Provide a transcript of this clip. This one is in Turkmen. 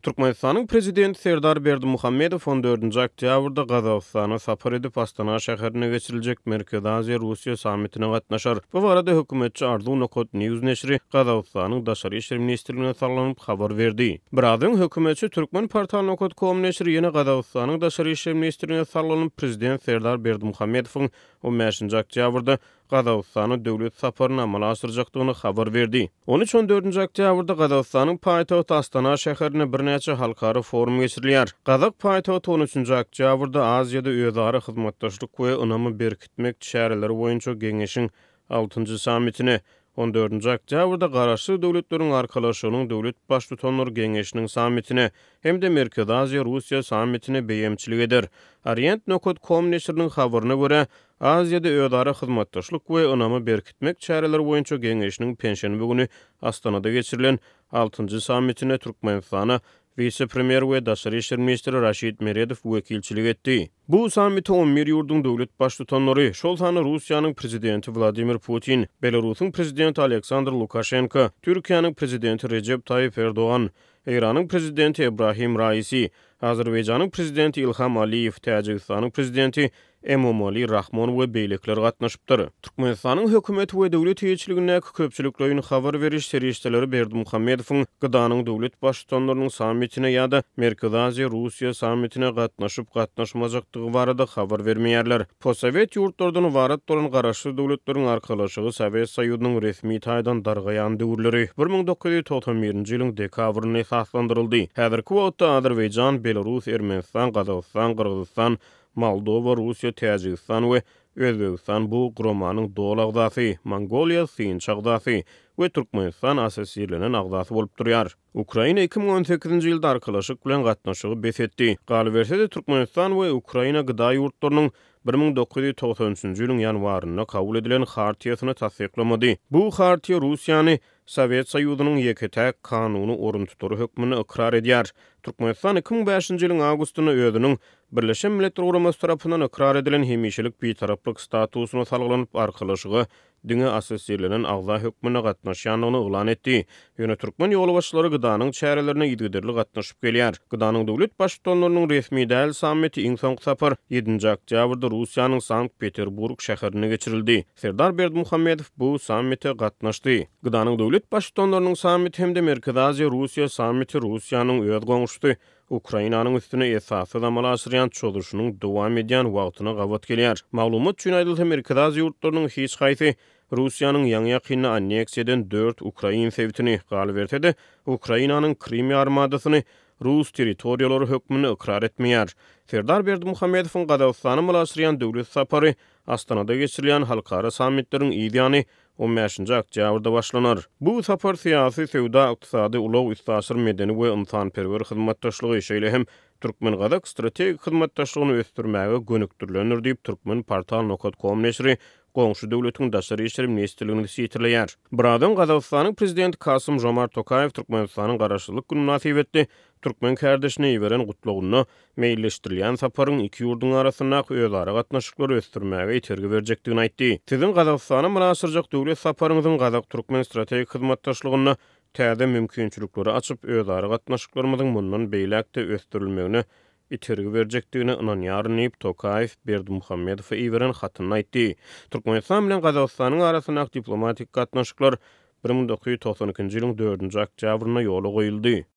Türkmenistanyň prezidenti Serdar Berdimuhammedow 14-nji oktýabrda Gazagystana sapar edip Astana şäherine geçiriljek Merkezi Aziýa Russiýa sammitine gatnaşar. Bu barada hökümetçi Arzu Nokot News neşri Gazagystanyň daşary işler ministrligine salanyp habar berdi. Birazdan hökümetçi Türkmen portaly Nokot.com neşri ýene Gazagystanyň daşary işler ministrligine salanyp prezident Serdar Berdimuhammedowyň 15-nji oktýabrda Gazagystana döwlet saparyny amala asyrjakdygyny habar berdi. 13-14-nji oktýabrda Gazagystanyň paýtagty Astana şäherine birnäçe halkara forum geçirilýär. Gazak paýtagty 13-nji oktýabrda Aziýada özara hyzmatdaşlyk we ynamy berkitmek şäherleri boýunça geňeşiň 6-njy sammitini 14-nji oktýabrda garaşly döwletleriň arkalaşygynyň döwlet baş tutanlary geňeşiniň sammitine hem-de Merkezi Aziýa Russiýa sammitine beýemçilik eder. Orient Nokot.com neşriniň habaryna görä, Aziýada özara hyzmatdaşlyk we ynamy berkitmek şäherleri boýunça geňeşiniň penşenbe güni Astanada geçirilen 6-njy sammitine Türkmenistana vice-premier we daşary işler ministri Raşid Meredow wekilçilik etdi. Bu sammiti 11 ýurdun döwlet baş tutanlary, şol sany Russiýanyň prezidenti Vladimir Putin, Belarusyň prezidenti Aleksandr Lukashenko, Türkiýanyň prezidenti Recep Tayyip Erdoğan, Iranyň prezidenti Ebrahim Raisi, Azerbaýjanyň prezidenti İlham Aliýew, Täjikistanyň prezidenti Emomali Rahmon we beýlekler gatnaşypdyr. Türkmenistanyň hökümeti we döwlet ýetirligindäki köpçüliklerini habar beriş serişdeleri Berdimuhammedowyň gydanyň döwlet baş tutanlarynyň sammitine ýa-da Merkezi Aziýa Russiýa sammitine gatnaşyp gatnaşmajakdygy barada habar bermeýärler. Postsowet ýurtlardan ibaret bolan garaşly döwletleriň arkalaşygy Sowet Soýuzynyň resmi taýdan dargaýan döwürleri 1991-nji ýylyň dekabryna esaslandyryldy. Häzirki wagtda Azerbaýjan, Belarus, Ermenistan, Gazagystan, Kyrgyzstan, Moldova, Russiýa, Täjikistan we Özbegistan bu gurumanyň dol agdasy, Mongoliýa syn çagdasy we Türkmenistan asasyrlanan agdasy bolup durýar. Ukraina 2018-nji ýylda arkalaşyk bilen gatnaşygy besetdi. Galy berse de Türkmenistan we Ukraina gyda ýurtlarynyň 1993-nji ýylyň ýanwaryna kabul edilen hartiýasyny tasdiklamady. Bu hartiýa Russiýany Sowet Soýuzynyň ýeketäk kanuny orun tutury hökmüni ikrar edýär. Türkmenistan 2005-nji ýylyň awgustyny özüniň Birleşen Milletler Guramasy tarapyndan ikrar edilen hemişelik bitaraplyk statusyna salgylanyp arkalaşygy diňe asasyrlanan agza hökmüne gatnaşýanyny oglan etdi. Ýöne türkmen ýoly başçylary gydanyň çärelerine ýygyderli gatnaşyp gelýär. Gydanyň döwlet baş tutanlarynyň resmi däl sammiti iň soňky sapar 7-nji oktýabrda Russiýanyň Sankt-Peterburg şäherine geçirildi. Serdar Berdimuhammedow bu sammite gatnaşdy. Gydanyň döwlet baş tutanlarynyň sammiti hem-de Merkezi Aziýa Russiýa sammiti Russiýanyň öz goňşusy Ukrainanyň üstüne esasy amala asyrýan çoluşynyň dowam edýän wagtyna gawat gelýär. Maglumat üçin aýdylsa Merkezi Aziýa ýurtlarynyň hiç gaýsy Russiýanyň ýaňy ýakyny anneksiýeden 4 Ukrain sewtini galy berse de Ukrainanyň Krim ýarmadasyny Rus territoriýalary hökmüni ikrar etmeýär. Serdar Berdimuhammedowyň Gazagystana asyrýan döwlet sapary Astanada geçirilýän halkara sammitleriň ýygyny 15-nji oktýabrda başlanar. Bu sapar syýasy, sewda, ykdysady, ulug üstaşyr medeni we ynsanperwer hyzmatdaşlygy şeýle hem Türkmen-Gazak strategik hyzmatdaşlygyny ösdürmäge gönükdirlenir diýip Türkmen portaly Nokot.com neşri goňşy döwletiň daşary işler ministrligini siýetirleýär. Birazdan Gazagystanyň prezidenti Kasym Jomart Tokayew Türkmenistanyň garaşlyk gününe nasip etdi. Türkmen kardeşine ýiberen gutlugyny meýilleşdirilýän saparyň iki ýurdun arasynda özara gatnaşyklary ösdürmäge ýeterli berjekdigini aýtdy. Siziň Gazagystana münasyrjak döwlet saparyňyzyň Gazak-Türkmen strategik hyzmatdaşlygyna täze mümkinçilikleri açyp özara gatnaşyklarymyzyň mundan beýlekde ösdürilmegine ýeterli berjekdigine inanýaryn diýip Tokayew Berdimuhammedowa ýiberen hatyny aýtdy. Türkmenistan bilen Gazagystanyň arasynda diplomatik gatnaşyklar 1992-nji ýylyň 4-nji oktýabryna ýola goýuldy.